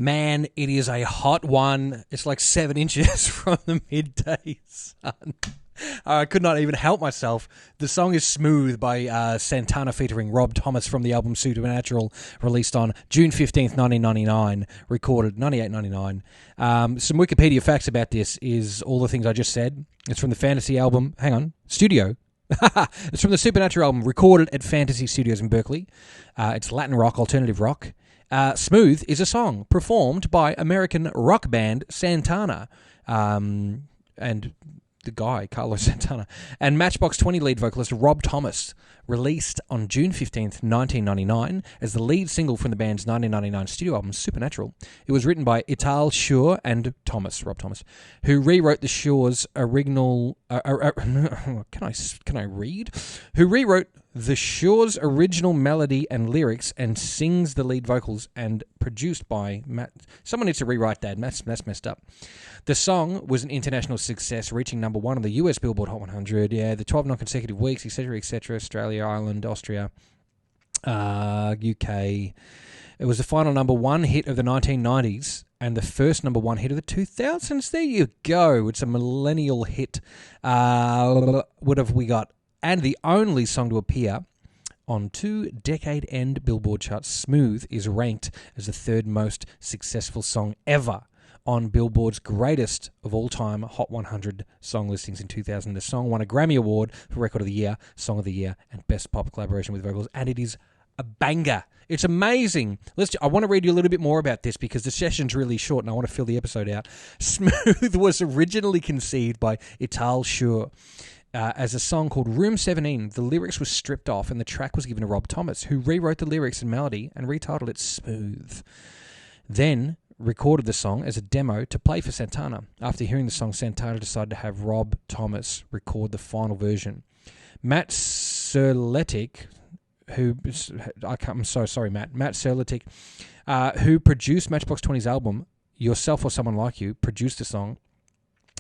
Man, it is a hot one. It's like 7 inches from the midday sun. I could not even help myself. The song is Smooth by Santana featuring Rob Thomas from the album Supernatural, released on June 15th, 1999, recorded 98-99. Some Wikipedia facts about this is all the things I just said. It's from the Fantasy album, Studio. It's from the Supernatural album, recorded at Fantasy Studios in Berkeley. It's Latin rock, alternative rock. Smooth is a song performed by American rock band Santana. And the guy, Carlos Santana, and Matchbox 20 lead vocalist Rob Thomas, released on June 15th, 1999, as the lead single from the band's 1999 studio album, Supernatural. It was written by Ital Schur and Rob Thomas, who rewrote the Shure's original... can I read? Who rewrote the Shure's original melody and lyrics and sings the lead vocals, and produced by Matt... Someone needs to rewrite that. That's messed up. The song was an international success, reaching number 1 on the US Billboard Hot 100. Yeah, the 12 non-consecutive weeks, etc., etc. Australia, Ireland, Austria, UK. It was the final number 1 hit of the 1990s and the first number 1 hit of the 2000s. There you go. It's a millennial hit. What have we got? And the only song to appear on 2 decade-end Billboard charts. Smooth is ranked as the 3rd most successful song ever on Billboard's greatest of all time Hot 100 song listings in 2000. The song won a Grammy Award for Record of the Year, Song of the Year, and Best Pop Collaboration with Vocals, and it is a banger. It's amazing. I want to read you a little bit more about this because the session's really short and I want to fill the episode out. Smooth was originally conceived by Ital Schur as a song called Room 17. The lyrics were stripped off and the track was given to Rob Thomas, who rewrote the lyrics and melody and retitled it Smooth. Then recorded the song as a demo to play for Santana. After hearing the song, Santana decided to have Rob Thomas record the final version. Matt Serletic, Matt Serletic, who produced Matchbox 20's album, Yourself or Someone Like You, produced the song,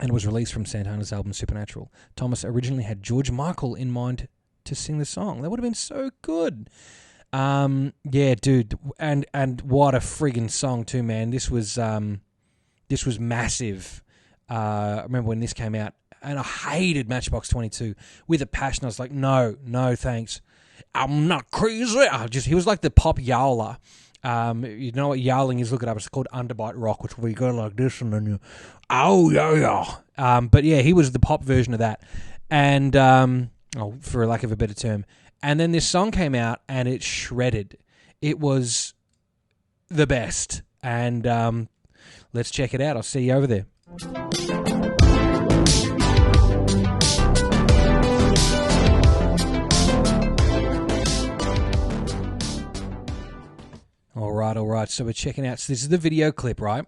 and it was released from Santana's album Supernatural. Thomas originally had George Michael in mind to sing the song. That would have been so good. Yeah, dude, and what a friggin' song too, man. This was massive. I remember when this came out, and I hated Matchbox 22 with a passion. I was like, no, thanks. I'm not crazy. He was like the pop yowler. You know what yowling is? Look it up. It's called underbite rock, which we go like this, and then you, oh yeah. But yeah, he was the pop version of that, and for lack of a better term. And then this song came out and it shredded. It was the best. And let's check it out. I'll see you over there. All right. So we're checking out. So this is the video clip, right?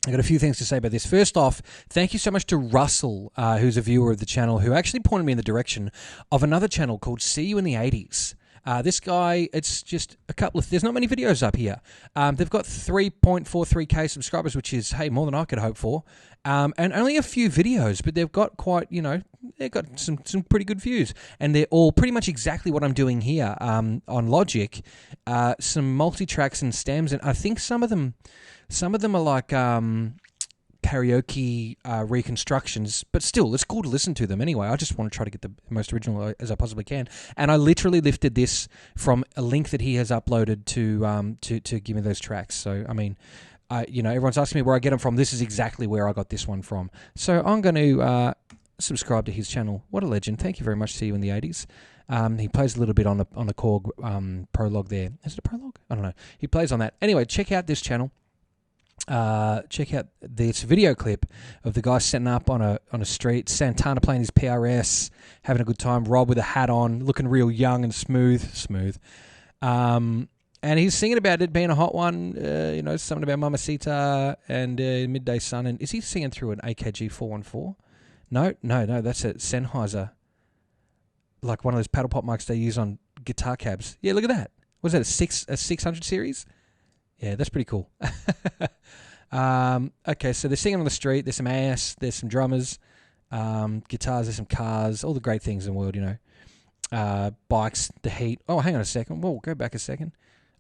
I got a few things to say about this. First off, thank you so much to Russell, who's a viewer of the channel, who actually pointed me in the direction of another channel called See You in the 80s. This guy, it's just a couple of... There's not many videos up here. They've got 3.43k subscribers, which is, hey, more than I could hope for. And only a few videos, but they've got quite, they've got some pretty good views. And they're all pretty much exactly what I'm doing here on Logic. Some multi-tracks and stems, and I think some of them are like karaoke reconstructions, but still, it's cool to listen to them anyway. I just want to try to get the most original as I possibly can. And I literally lifted this from a link that he has uploaded to give me those tracks. So, I mean, everyone's asking me where I get them from. This is exactly where I got this one from. So I'm going to subscribe to his channel. What a legend. Thank you very much. See You in the 80s. He plays a little bit on the Korg prologue there. Is it a prologue? I don't know. He plays on that. Anyway, check out this channel. Check out this video clip of the guy setting up on a street, Santana playing his PRS, having a good time, Rob with a hat on, looking real young and smooth. And he's singing about it being a hot one, something about Mamacita and Midday Sun. And is he singing through an AKG 414? No, that's a Sennheiser, like one of those paddle pop mics they use on guitar cabs. Yeah, look at that. Was that a 600 series? Yeah, that's pretty cool. Okay, so they're singing on the street. There's some ass. There's some drummers. Guitars. There's some cars. All the great things in the world, bikes, the heat. Oh, hang on a second. Whoa, go back a second.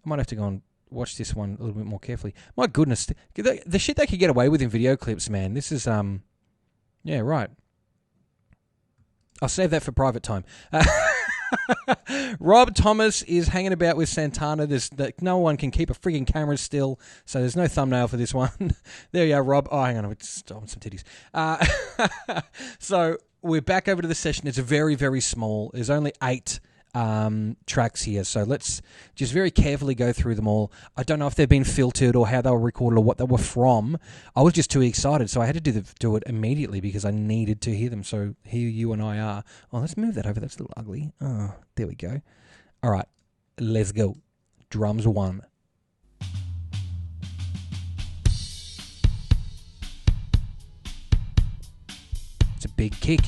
I might have to go and watch this one a little bit more carefully. My goodness, the shit they could get away with in video clips, man. This is yeah, right. I'll save that for private time. Rob Thomas is hanging about with Santana. No one can keep a frigging camera still, so there's no thumbnail for this one. There you are, Rob. Oh, hang on, I'm some titties. So we're back over to the session. It's very, very small. There's only 8 tracks here, so let's just very carefully go through them all. I don't know if they've been filtered or how they were recorded or what they were from. I was just too excited, so I had to do it immediately because I needed to hear them. So here you and I are. Oh, let's move that over. That's a little ugly. Oh, there we go. All right, let's go. Drums 1. It's a big kick.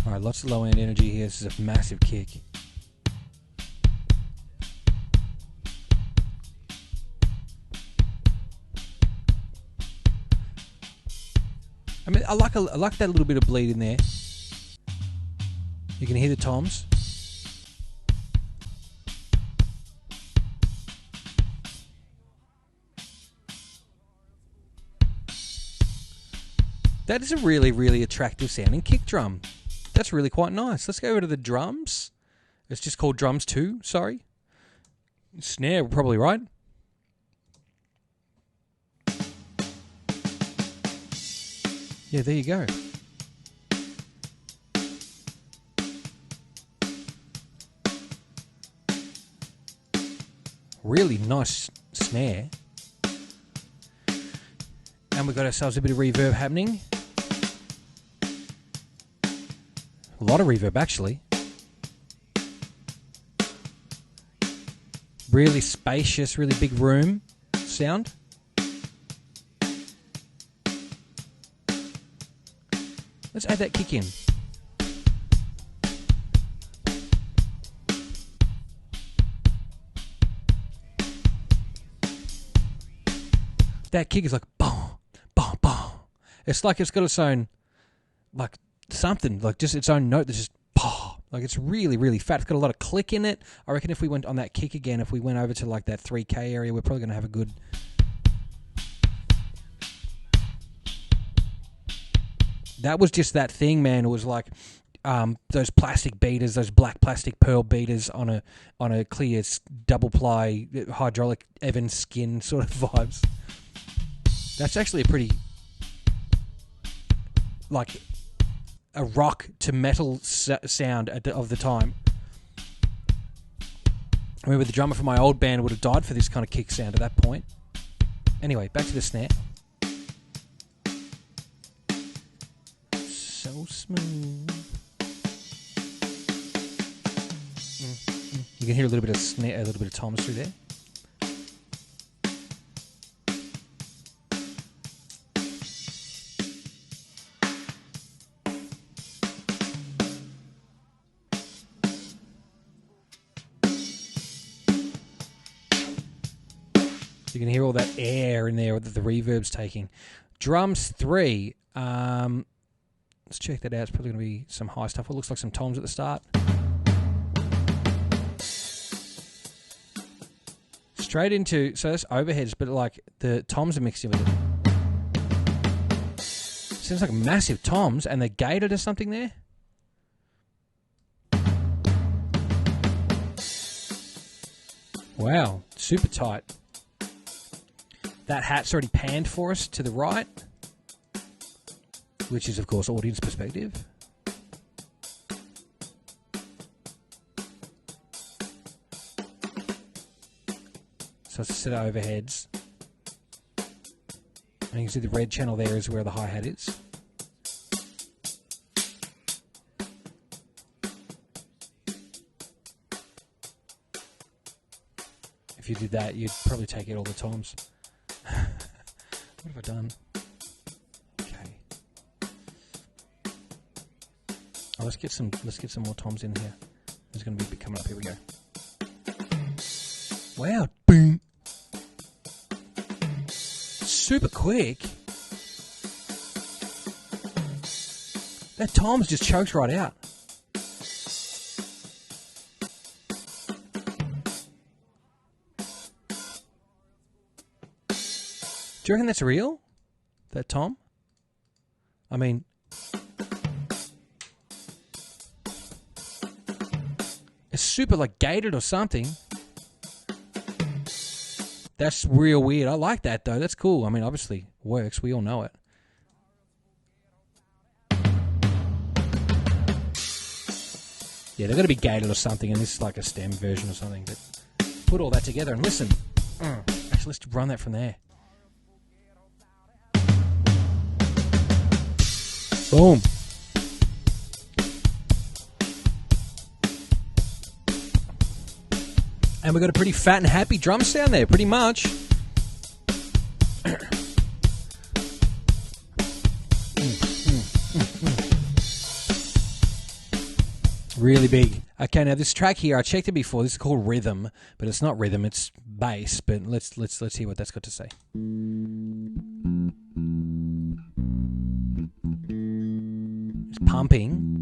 Alright, lots of low end energy here. This is a massive kick. I mean, I like that little bit of bleed in there. You can hear the toms. That is a really, really attractive sounding kick drum. That's really quite nice. Let's go over to the drums. It's just called drums 2, sorry. Snare, probably right. Yeah, there you go. Really nice snare. And we've got ourselves a bit of reverb happening. A lot of reverb, actually. Really spacious, really big room sound. Let's add that kick in. That kick is like boom, boom, boom. It's like it's got its own, like something, like just its own note that's just boom. Like it's really, really fat. It's got a lot of click in it. I reckon if we went on that kick again, if we went over to like that 3K area, we're probably going to have a good. That was just that thing, man. It was like those plastic beaters, those black plastic pearl beaters on a clear double ply hydraulic Evans skin sort of vibes. That's actually a pretty like a rock to metal sound of the time. I remember the drummer from my old band would have died for this kind of kick sound at that point. Anyway, back to the snare. So smooth. You can hear a little bit of snare, a little bit of toms through there. You can hear all that air in there that the reverb's taking. Drums 3. Let's check that out. It's probably going to be some high stuff. It looks like some toms at the start. Straight into, so that's overheads, but like the toms are mixed in with it. Sounds like massive toms, and they're gated or something there. Wow, super tight. That hat's already panned for us to the right, which is, of course, audience perspective. So it's a set of overheads. And you can see the red channel there is where the hi-hat is. If you did that, you'd probably take out all the toms. What have I done? Okay. Oh, let's get some more toms in here. There's going to be a bit coming up. Here we go. Wow. Boom. Super quick. That tom's just choked right out. Do you reckon that's real? That tom? I mean... it's super, like, gated or something. That's real weird. I like that, though. That's cool. I mean, obviously, works. We all know it. Yeah, they're going to be gated or something, and this is like a stem version or something. But put all that together and listen. Actually, let's run that from there. Boom. And we've got a pretty fat and happy drum sound there, pretty much. Really big. Okay, now this track here, I checked it before. This is called Rhythm, but it's not rhythm, it's bass. But let's hear what that's got to say. It's pumping.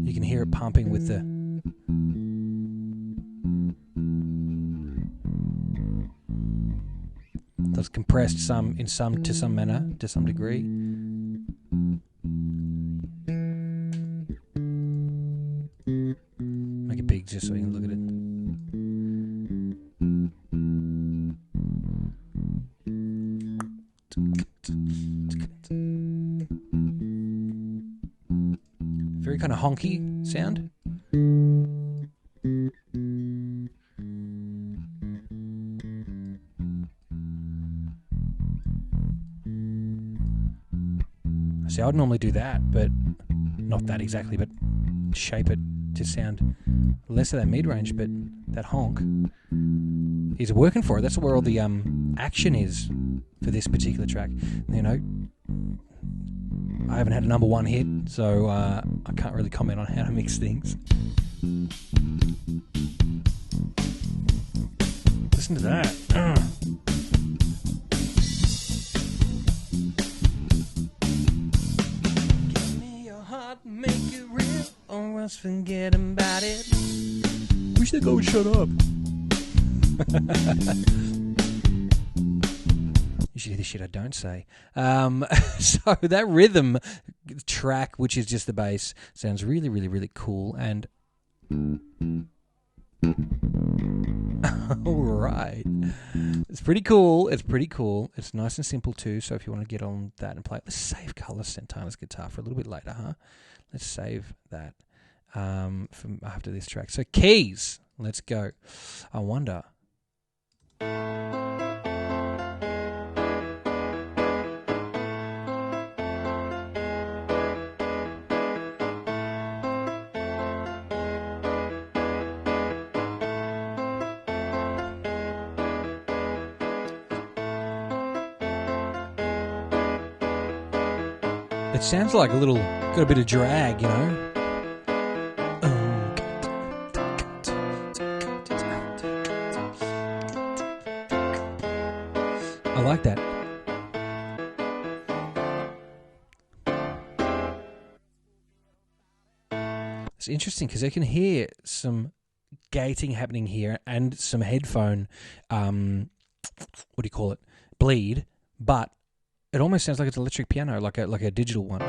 You can hear it pumping with the... That's compressed to some manner, to some degree. Make it big just so you can look at it. Very kind of honky sound. See, I would normally do that, but not that exactly, but shape it to sound less of that mid-range, but that honk is working for it. That's where all the action is for this particular track. You know, I haven't had a number one hit, so I can't really comment on how to mix things. Listen to that. Make it real, or else forget about it. Wish that guy would shut up. You should hear the shit I don't say. So that rhythm track, which is just the bass, sounds really, really, really cool. And all right, it's pretty cool. It's pretty cool. It's nice and simple too. So if you want to get on that and play it, let's save Carlos Santana's guitar for a little bit later, huh? Let's save that from after this track. So keys, let's go. I wonder. It sounds like a little, got a bit of drag, you know. I like that. It's interesting because I can hear some gating happening here and some headphone, what do you call it, bleed, but it almost sounds like it's electric piano, like a digital one.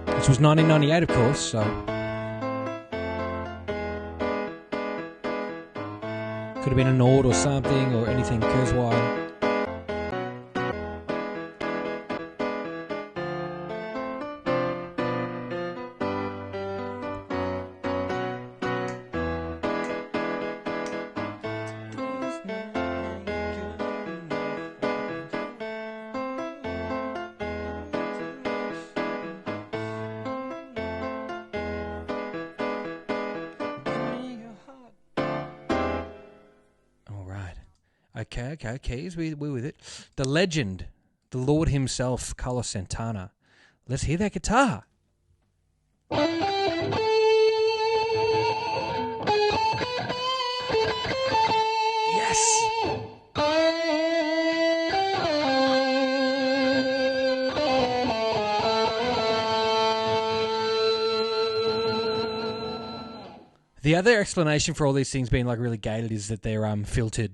This was 1998, of course, so could have been a Nord or something or anything Kurzweil. Okay, we're with it. The legend, the Lord himself, Carlos Santana. Let's hear that guitar. Yes! The other explanation for all these things being like really gated is that they're filtered.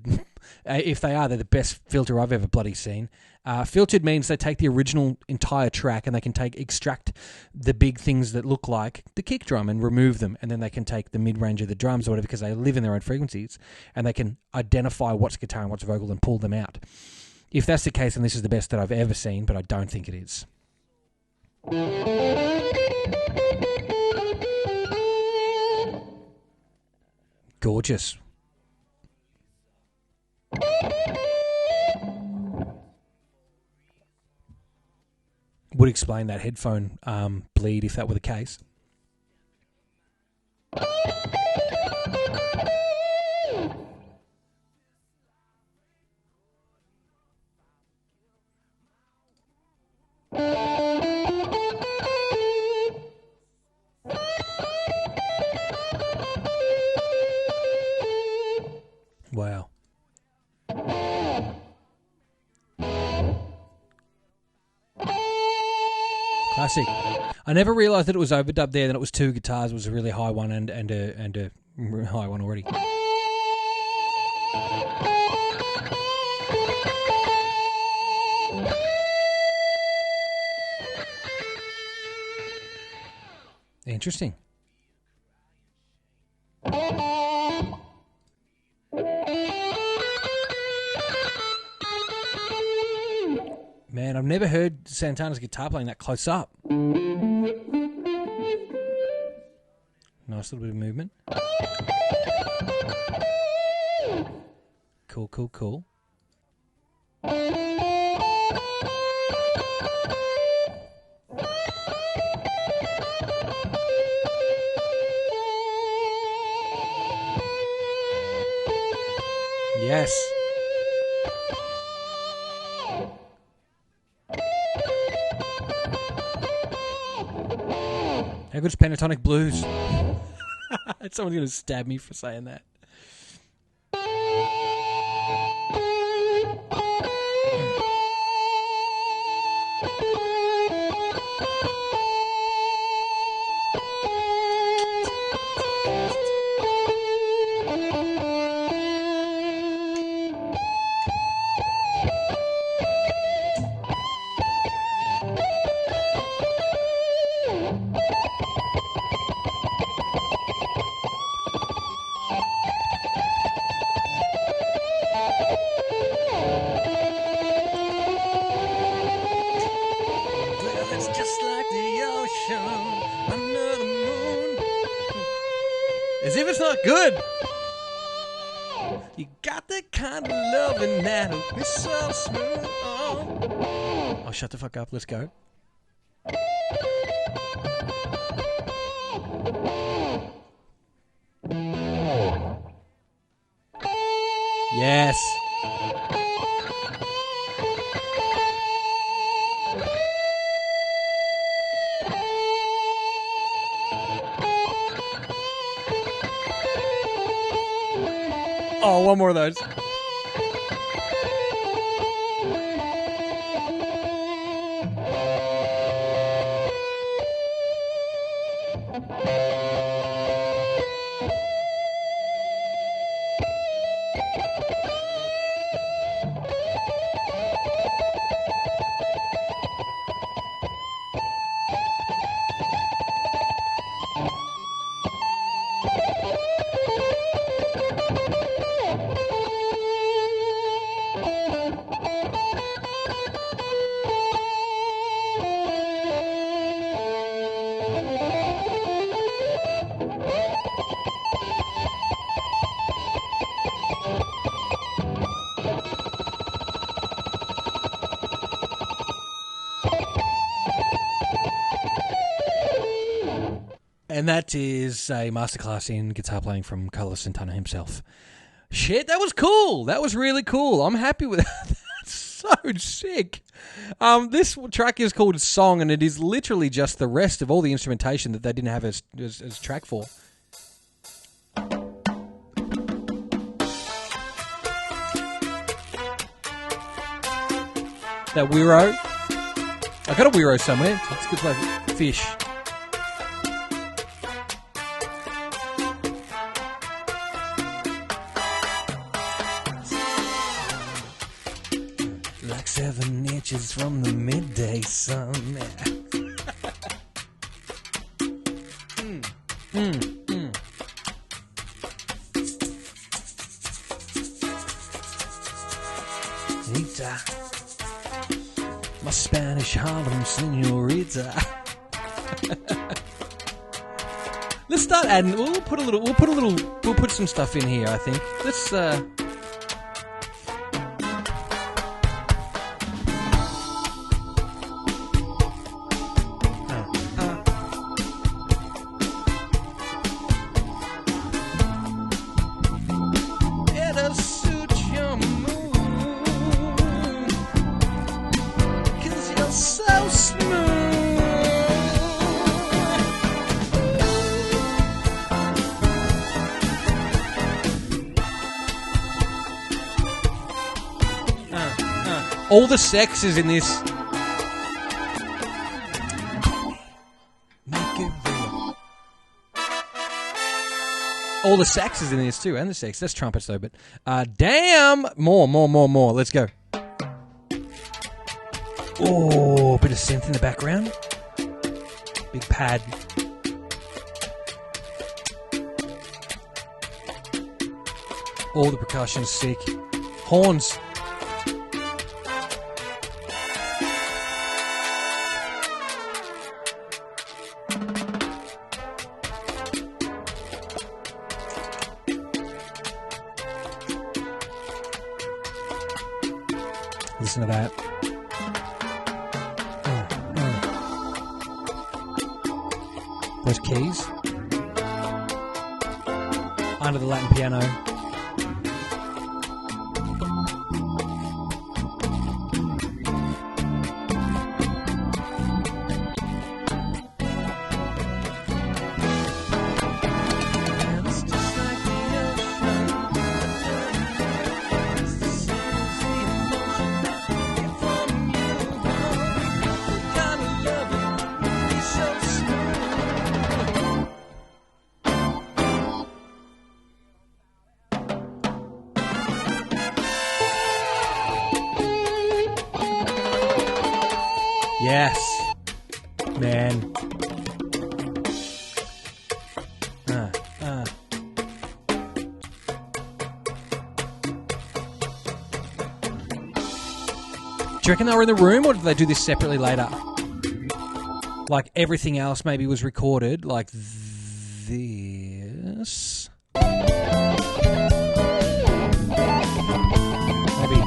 If they are, they're the best filter I've ever bloody seen. Filtered means they take the original entire track and they can extract the big things that look like the kick drum and remove them, and then they can take the mid-range of the drums or whatever because they live in their own frequencies, and they can identify what's guitar and what's vocal and pull them out. If that's the case, then this is the best that I've ever seen, but I don't think it is. Gorgeous. Would explain that headphone bleed if that were the case. Wow. Classic. I never realised that it was overdubbed there, that it was two guitars. It was a really high one and a high one already. Interesting. Man, I've never heard Santana's guitar playing that close up. Nice little bit of movement. Cool, cool, cool. Yes. How good is Pentatonic Blues? Someone's going to stab me for saying that. As if it's not good. You got that kind of loving that'll be so smooth. Oh, shut the fuck up. Let's go. Yes. Oh, one more of those. And that is a masterclass in guitar playing from Carlos Santana himself. Shit, that was cool. That was really cool. I'm happy with that. That's so sick. This track is called Song, and it is literally just the rest of all the instrumentation that they didn't have as track 4. That Wiro. I got a Wiro somewhere. It's good like fish. Like 7 inches from the midday sun. Nita. My Spanish Harlem senorita. Let's start adding. We'll put some stuff in here. I think. Let's. It'll suit your mood, 'cause you're so smooth. All the sex is in this. Make it real. All the sax is in this too, and the sex. That's trumpets though, but damn! More. Let's go. Oh, a bit of synth in the background. Big pad. All the percussion's sick. Horns. Listen to that. Those keys. Under the Latin piano. Yes, man. Do you reckon they were in the room, or did they do this separately later? Like everything else maybe was recorded like this. Maybe.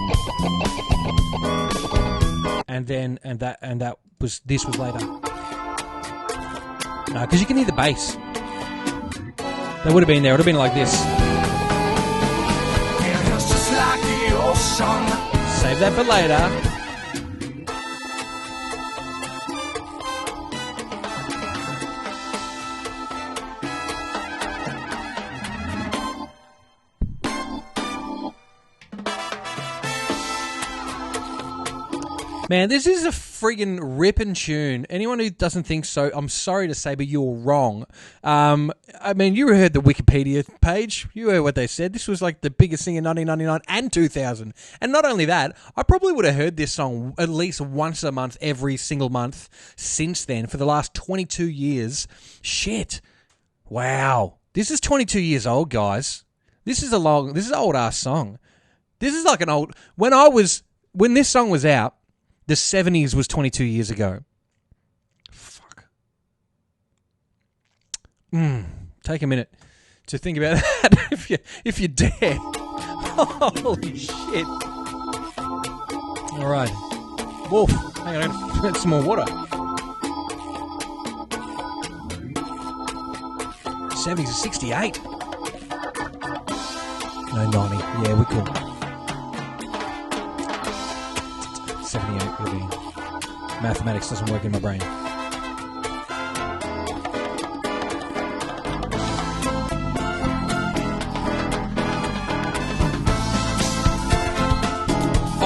And this was later. No, because you can hear the bass. That would have been there. It would have been like this. Save that for later. Man, this is a friggin' ripping tune. Anyone who doesn't think so, I'm sorry to say, but you're wrong. I mean, you heard the Wikipedia page. You heard what they said. This was like the biggest thing in 1999 and 2000. And not only that, I probably would have heard this song at least once a month, every single month since then for the last 22 years. Shit. Wow. This is 22 years old, guys. This is an old-ass song. This is like an old... When this song was out, the 70s was 22 years ago. Fuck. Take a minute to think about that if you dare. Holy shit. All right. Wolf. Hang on, I'm going to get some more water. 70s is 68. No, 90. Yeah, we could. 78 would have been. Mathematics doesn't work in my brain.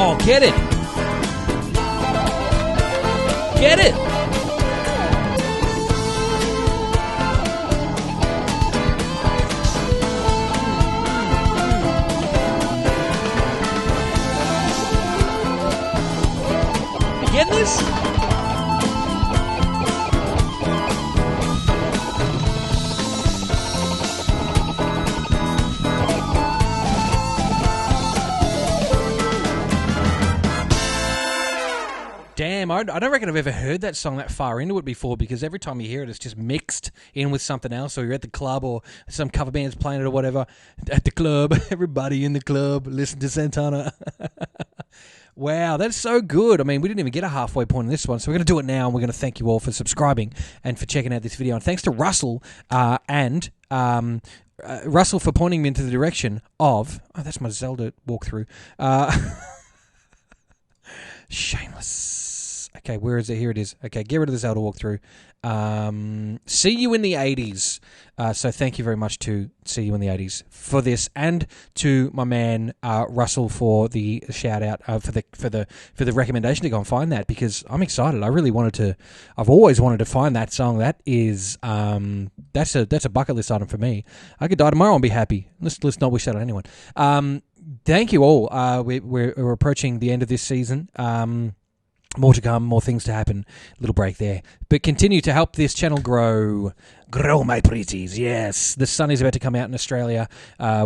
Oh, get it! Get it! You getting this? Damn, I don't reckon I've ever heard that song that far into it before, because every time you hear it, it's just mixed in with something else, or you're at the club, or some cover band's playing it or whatever. At the club, everybody in the club, listen to Santana. Wow, that's so good. I mean, we didn't even get a halfway point in this one, so we're going to do it now, and we're going to thank you all for subscribing and for checking out this video. And thanks to Russell and Russell for pointing me into the direction of... Oh, that's my Zelda walkthrough. Shameless. Okay, where is it? Here it is. Okay, get rid of the Zelda walkthrough. See you in the 80s. So thank you very much to See You in the 80s for this, and to my man Russell for the shout out for the recommendation to go and find that, because I'm excited. I really wanted to. I've always wanted to find that song. That is that's a bucket list item for me. I could die tomorrow and be happy. Let's not wish that on anyone. Thank you all. We're approaching the end of this season. More to come, more things to happen. Little break there. But continue to help this channel grow. Grow, my pretties, yes. The sun is about to come out in Australia,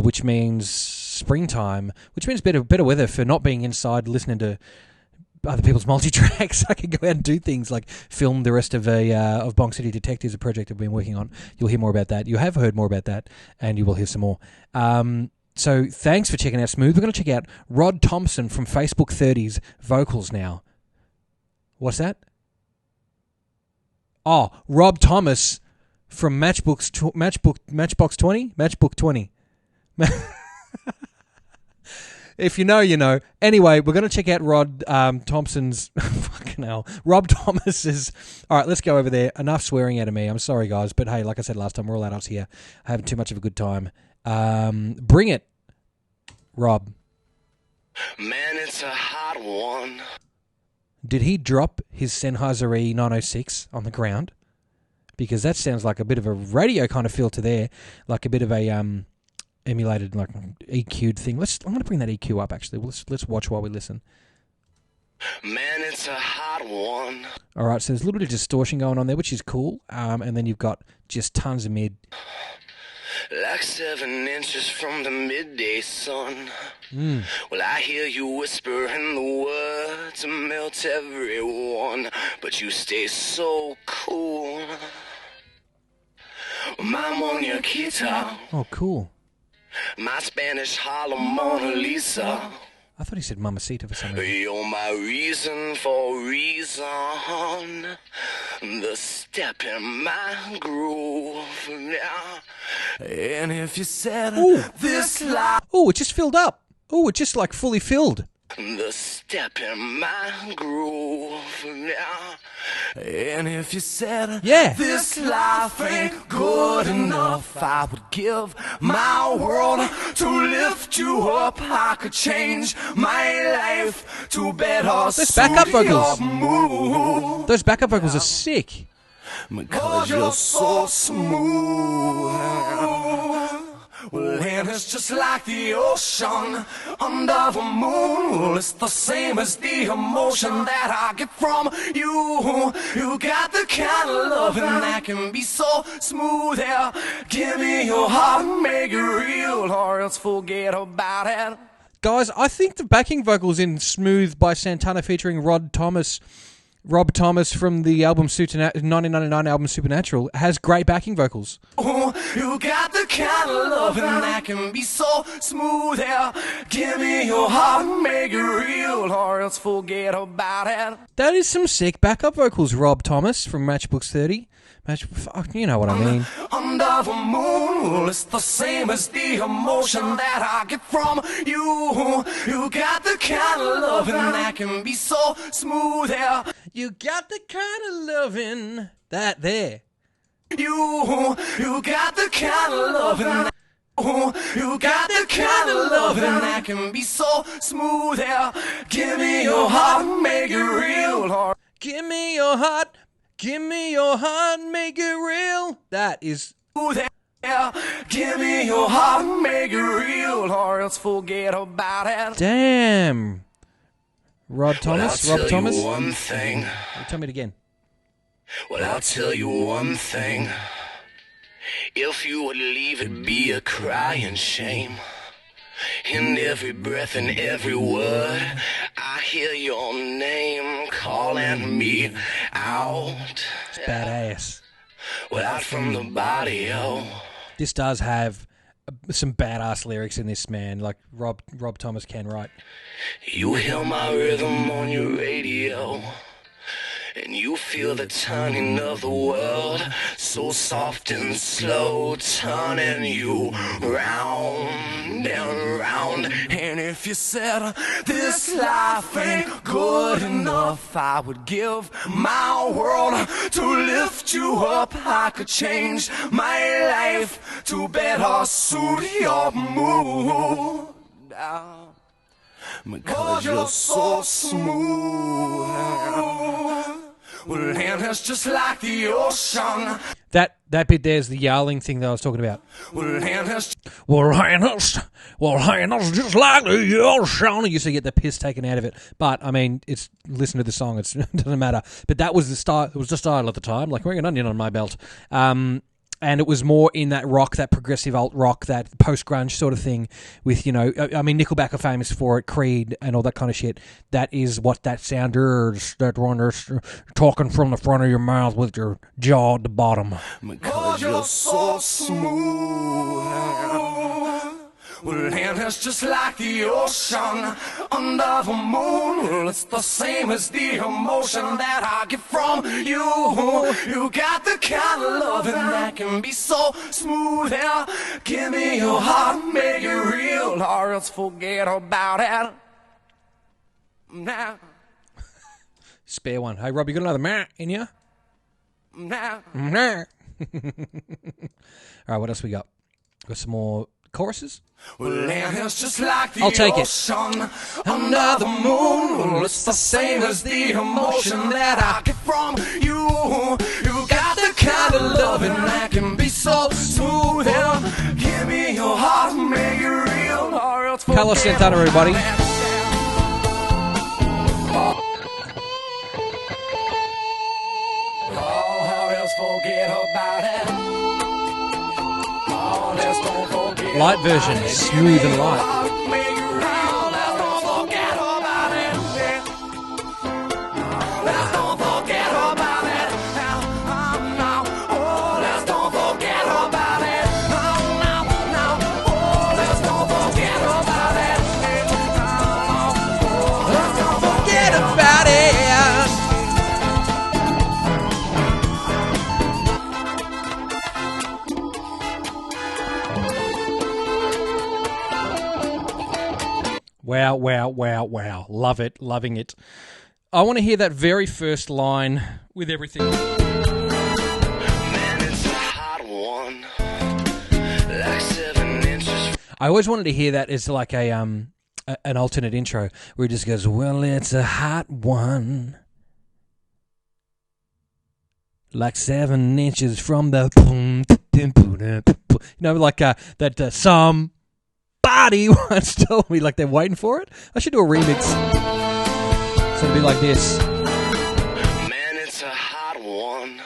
which means springtime, which means better weather for not being inside listening to other people's multi-tracks. I can go out and do things like film the rest of Bong City Detectives, a project I've been working on. You'll hear more about that. You have heard more about that, and you will hear some more. So thanks for checking out Smooth. We're going to check out Rod Thompson from Facebook 30's vocals now. What's that? Oh, Rob Thomas from Matchbox 20? Matchbook 20. If you know, you know. Anyway, we're going to check out Rod Thompson's... fucking hell. Rob Thomas's... All right, let's go over there. Enough swearing out of me. I'm sorry, guys. But hey, like I said last time, we're all adults here. Having too much of a good time. Bring it, Rob. Man, it's a hot one. Did he drop his Sennheiser E906 on the ground? Because that sounds like a bit of a radio kind of filter there, like a bit of a emulated, like EQ'd thing. I'm going to bring that EQ up actually. Let's watch while we listen. Man, it's a hot one. All right, so there's a little bit of distortion going on there, which is cool. And then you've got just tons of mid. Like 7 inches from the midday sun. Well, I hear you whispering the words to melt everyone, but you stay so cool. Mama on your guitar. Oh, cool. My Spanish Harlem Mona Lisa. I thought he said Mamacita for some reason. You're my reason for reason. The step in my groove now. And if you said this life. Oh, it just filled up. Oh, it just like fully filled. The step in my groove now. And if you said this life ain't good enough, I would give my world to lift you up. I could change my life to better. Those backup vocals. Those backup vocals are sick. Because you're so smooth. Well, and it's just like the ocean under the moon. Well, it's the same as the emotion that I get from you. You got the kind of loving that can be so smooth. Yeah, give me your heart and make it real, or else forget about it. Guys, I think the backing vocals in Smooth by Santana featuring Rob Thomas from the album 1999 album Supernatural has great backing vocals. Oh, you got the kind of loving that can be so smooth. Yeah, give me your heart and make it real, or else forget about it. That is some sick backup vocals, Rob Thomas from Matchbook 30. You know what I mean. under the moon. Well, it's the same as the emotion that I get from you. You got the kind of loving that can be so smooth. Yeah. You got the kind of loving that there. You got the kind of loving that. You got the kind of loving that can be so smooth. Yeah. Give me your heart, make it real. Give me your heart, make it real. That is... Yeah. Give me your heart, make it real, or else forget about it. Damn. Rob Thomas? Well, Rob Thomas? One thing. Tell me it again. Well, I'll tell you one thing. If you would leave it be a crying shame. In every breath and every word, I hear your name calling me out. It's badass. Well, out from the body, oh. This does have some badass lyrics in this, man. Like Rob Thomas can write. You hear my rhythm on your radio, and you feel the turning of the world, so soft and slow, turning you round and round. And if you said this life ain't good enough, I would give my world to lift you up. I could change my life to better suit your mood. Because you're so smooth. Well, and it's just like the ocean. That bit there's the yowling thing that I was talking about. Well, and it's just like the ocean. You used to get the piss taken out of it, but I mean, it's listen to the song. It doesn't matter. But that was the style. It was the style at the time, like wearing an onion on my belt. And it was more in that rock, that progressive alt rock, that post grunge sort of thing. With I mean, Nickelback are famous for it, Creed, and all that kind of shit. That is what that sound is. That one that's talking from the front of your mouth with your jaw at the bottom. because you're so smooth. Well, and it's just like the ocean under the moon. Well, it's the same as the emotion that I get from you. You got the kind of loving that can be so smooth. Yeah. Give me your heart, make it real, or else forget about it. Now. Spare one. Hey, Rob, you got another meh in you? Now. All right, what else we got? Got some more choruses? Well, and it's just like the I'll take it. ocean under the moon. Well, it's the same as the emotion that I get from you. You got the kind of loving that can be so smooth. Yeah. Give me your heart, make it real, or else forget Carlos Santana, everybody. Or else forget about it. Oh, let's don't forget Light version, smooth and light. Wow, wow, wow, wow. Love it, loving it. I want to hear that very first line with everything. Man, it's a hot one. Like 7 inches. I always wanted to hear that as like an alternate intro where he just goes, well, it's a hot one. Like 7 inches from the... like that somebody once told me, like they're waiting for it. I should do a remix. So it'll be like this. Man, it's a hot one.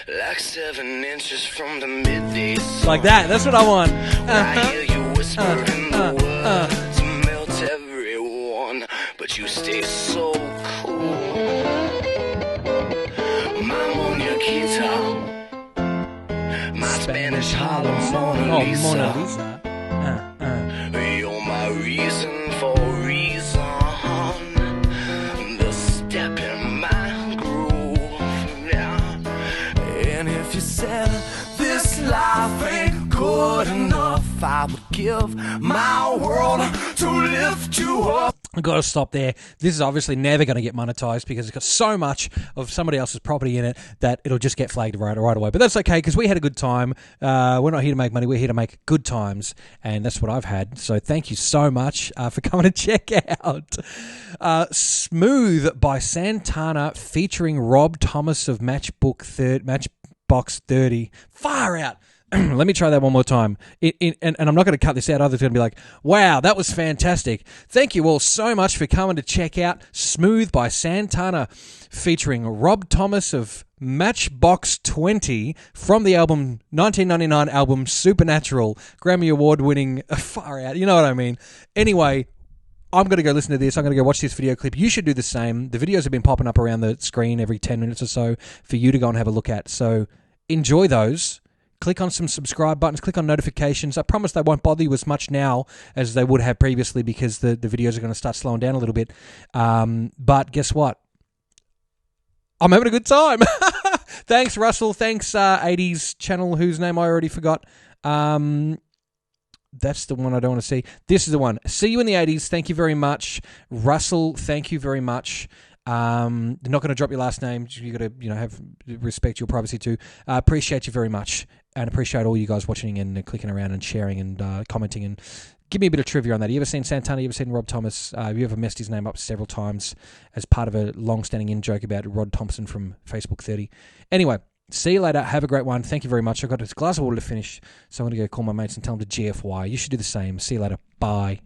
Like 7 inches from the midday sun. Like that. That's what I want. I hear you whispering the words, melt everyone, but you stay so cool. Mom on your guitar, my Spanish Harlem Mona Lisa. Mona Lisa. You're my reason for reason, the step in my groove. said, this life ain't good enough. I would give my world to lift you up. I've got to stop there. This is obviously never going to get monetized because it's got so much of somebody else's property in it that it'll just get flagged right away. But that's okay because we had a good time. We're not here to make money. We're here to make good times, and that's what I've had. So thank you so much for coming to check out Smooth by Santana featuring Rob Thomas of Matchbox 30. Far out. Let me try that one more time. And I'm not going to cut this out. Others are going to be like, wow, that was fantastic. Thank you all so much for coming to check out Smooth by Santana featuring Rob Thomas of Matchbox 20 from the album 1999 album Supernatural, Grammy Award winning. Far out. You know what I mean? Anyway, I'm going to go listen to this. I'm going to go watch this video clip. You should do the same. The videos have been popping up around the screen every 10 minutes or so for you to go and have a look at. So enjoy those. Click on some subscribe buttons, click on notifications. I promise they won't bother you as much now as they would have previously because the videos are going to start slowing down a little bit. But guess what? I'm having a good time. Thanks, Russell. Thanks, 80s channel, whose name I already forgot. That's the one I don't want to see. This is the one. See you in the 80s. Thank you very much. Russell, thank you very much. They're not going to drop your last name. You got to, have respect your privacy too. Appreciate you very much, and appreciate all you guys watching and clicking around and sharing and commenting and give me a bit of trivia on that. You ever seen Santana? You ever seen Rob Thomas? Have you ever messed his name up several times as part of a long-standing in-joke about Rod Thompson from Facebook 30? Anyway, see you later. Have a great one. Thank you very much. I've got a glass of water to finish, so I'm going to go call my mates and tell them to GFY. You should do the same. See you later. Bye.